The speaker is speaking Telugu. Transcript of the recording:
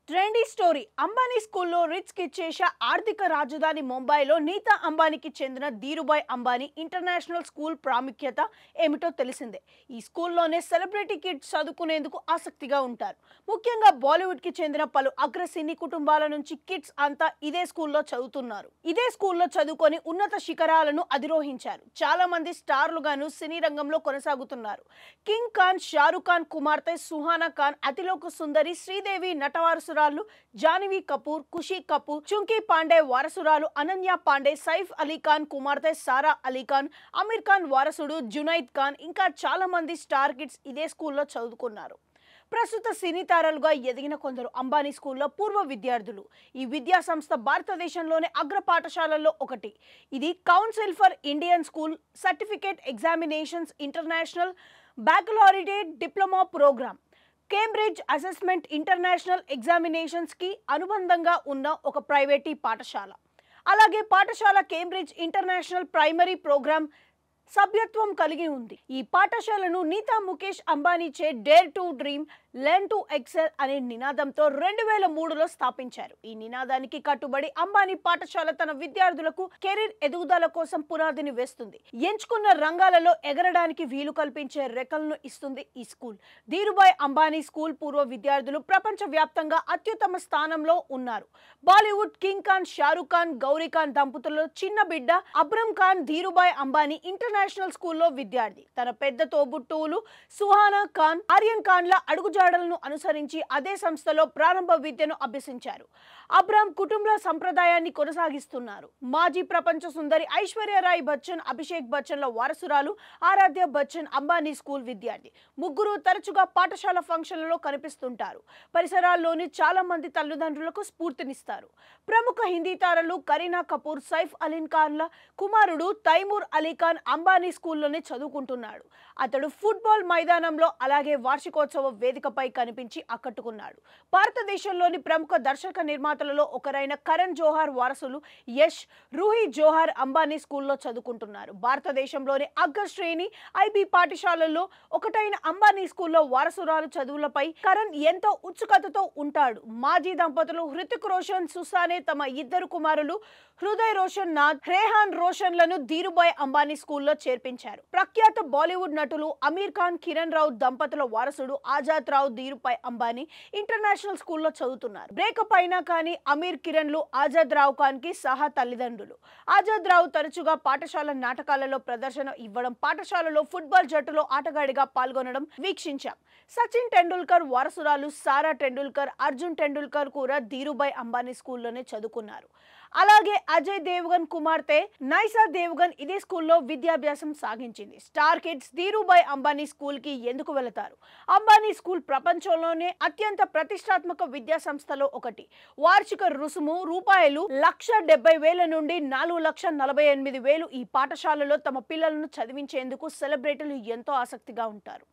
ట్రెండీ స్టోరీ అంబానీ స్కూల్లో రిచ్ కిడ్ చేసే ఆర్థిక రాజధాని ముంబైలో నీతా అంబానీకి చెందిన ధీరుభాయ్ అంబానీ ఇంటర్నేషనల్ స్కూల్ ప్రాముఖ్యత ఏమిటో తెలిసిందే. ఈ స్కూల్లోనే సెలబ్రిటీ కిడ్స్ చదువుకునేందుకు ఆసక్తిగా ఉంటారు. ముఖ్యంగా బాలీవుడ్కి చెందిన పలు అగ్ర సినీ కుటుంబాల నుంచి కిడ్స్ అంతా ఇదే స్కూల్లో చదువుతున్నారు. ఇదే స్కూల్లో చదువుకొని ఉన్నత శిఖరాలను అధిరోహించారు. చాలా మంది స్టార్లుగాను సినీ రంగంలో కొనసాగుతున్నారు. కింగ్ ఖాన్, షారుఖ్ ఖాన్ కుమార్తె సుహానా ఖాన్, అతిలోక సుందరి శ్రీదేవి నటవారసు జాన్వీ కపూర్, ఖుషీ కపూర్, చుంకీ పాండే వారసురాలు అనన్య పాండే, సైఫ్ అలీ ఖాన్ కుమార్తె సారా అలీ ఖాన్, అమీర్ ఖాన్ వారసుడు జునైద్ ఖాన్, ఇంకా చాలా మంది స్టార్ కిడ్స్ ఇదే స్కూల్లో చదువుకున్నారు. ప్రస్తుత సినీ తారలుగా ఎదిగిన కొందరు అంబానీ స్కూల్లో పూర్వ విద్యార్థులు. ఈ విద్యా సంస్థ భారతదేశంలోనే అగ్ర పాఠశాలల్లో ఒకటి. ఇది council for Indian school certificate examinations international baccalaureate diploma programme, Cambridge assessment international examinations కి అనుబంధంగా ఉన్న ఒక ప్రైవేటీ పాఠశాల. అలాగే పాఠశాల కేంబ్రిడ్జ్ ఇంటర్నేషనల్ ప్రైమరీ ప్రోగ్రామ్ సభ్యత్వం కలిగి ఉంది. ఈ పాఠశాలను నీతా ముఖేష్ అంబానీ చే dare to dream, learn to excel అనే నినాదంతో 2003లో స్థాపించారు. ఈ నినాదానికి కట్టుబడి అంబానీ పాఠశాల తన విద్యార్థులకు కెరీర్ ఎదుగుదల కోసం పునాదిని వేస్తుంది. ఎంచుకున్న రంగాలలో ఎగరడానికి వీలు కల్పించే రెక్కలను ఇస్తుంది ఈ స్కూల్. ధీరుభాయ్ అంబానీ స్కూల్ పూర్వ విద్యార్థులు ప్రపంచవ్యాప్తంగా అత్యుత్తమ స్థానంలో ఉన్నారు. బాలీవుడ్ కింగ్ ఖాన్ షారుఖ్ ఖాన్, గౌరీ ఖాన్ దంపతుల్లో చిన్న బిడ్డ అబ్రమ్ ఖాన్ ధీరుభాయ్ అంబానీ ఇంటర్నేషనల్ స్కూల్లో విద్యార్థి. తన పెద్ద తోబుట్టువులు సుహానా ఖాన్, ఆర్యన్ ఖాన్ల అడుగుజాడలను అనుసరించి అదే సంస్థలో ప్రారంభ విద్యను అభ్యసించారు. అబ్రామ్ కుటుంబ సంప్రదాయాన్ని కొనసాగిస్తున్నారు. మాజీ ప్రపంచ సుందరి ఐశ్వర్యరాయ్ బచ్చన్, అభిషేక్ బచ్చన్ల వారసురాలు ఆరాధ్య బచ్చన్ అంబానీ స్కూల్ విద్యార్థి. ముగ్గురు తరచుగా పాఠశాల ఫంక్షన్లలో కనిపిస్తుంటారు. పరిసరాల్లోని చాలా మంది తల్లిదండ్రులకు స్ఫూర్తినిస్తారు. ప్రముఖ హిందీ తారలు కరీనా కపూర్, సైఫ్ అలీ ఖాన్ల కుమారుడు తైమూర్ అలీ ఖాన్ అంబానీ స్కూల్లోనే చదువుకుంటున్నాడు. అతడు ఫుట్బాల్ మైదానంలో అలాగే వార్షికోత్సవ వేదికపై కనిపించి ఆకట్టుకున్నాడు. భారతదేశంలోని ప్రముఖ దర్శక నిర్మాతలలో ఒకరైన కరణ్ జోహార్ వారసులు యష్, రూహి జోహార్ అంబానీ స్కూల్లో చదువుకుంటున్నారు. భారతదేశంలోని అగ్ర శ్రేణి ఐబీ పాఠశాలల్లో ఒకటైన అంబానీ స్కూల్లో వారసురాలు చదువులపై కరణ్ ఎంతో ఉత్సుకతతో ఉంటాడు. మాజీ దంపతులు హృతిక్ రోషన్, సుసానే తమ ఇద్దరు కుమారులు హృదయ్ రోషన్ నాథ్, రేహాన్ రోషన్లను ధీరుభాయ్ అంబానీ స్కూల్లో చేర్పించారు. ప్రఖ్యాత బాలీవుడ్ నటులు అమీర్ ఖాన్, కిరణ్ రావు దంపతుల వారసుడు ఆజాద్ రావు ధీరుభాయ్ అంబానీ ఇంటర్నేషనల్ స్కూల్లో చదువుతున్నారు. బ్రేకప్ అయినా కానీ అమీర్, కిరణ్లు ఆజాద్ రావు ఖాన్ కి సహా తల్లిదండ్రులు. ఆజాద్ రావు తరచుగా పాఠశాల నాటకాలలో ప్రదర్శన ఇవ్వడం, పాఠశాలలో ఫుట్బాల్ జట్టులో ఆటగాడిగా పాల్గొనడం వీక్షించాం. సచిన్ టెండూల్కర్ వారసురాలు సారా టెండూల్కర్, అర్జున్ టెండూల్కర్ కూడా ధీరుభాయ్ అంబానీ స్కూల్లోనే చదువుకున్నారు. అలాగే అజయ్ దేవ్గన్ కుమార్తె నైసా దేవ్గన్ ఇదే స్కూల్లో విద్యాభ్యాసం సాగించింది. Star kids Dhirubhai Ambani school కి ఎందుకు వెళతారు? అంబానీ స్కూల్ ప్రపంచంలోనే అత్యంత ప్రతిష్టాత్మక విద్యా సంస్థలో ఒకటి. వార్షిక రుసుము రూపాయలు 1,70,000 నుండి 4,48,000 ఈ పాఠశాలలో తమ పిల్లలను చదివించేందుకు సెలబ్రిటీలు ఎంతో ఆసక్తిగా ఉంటారు.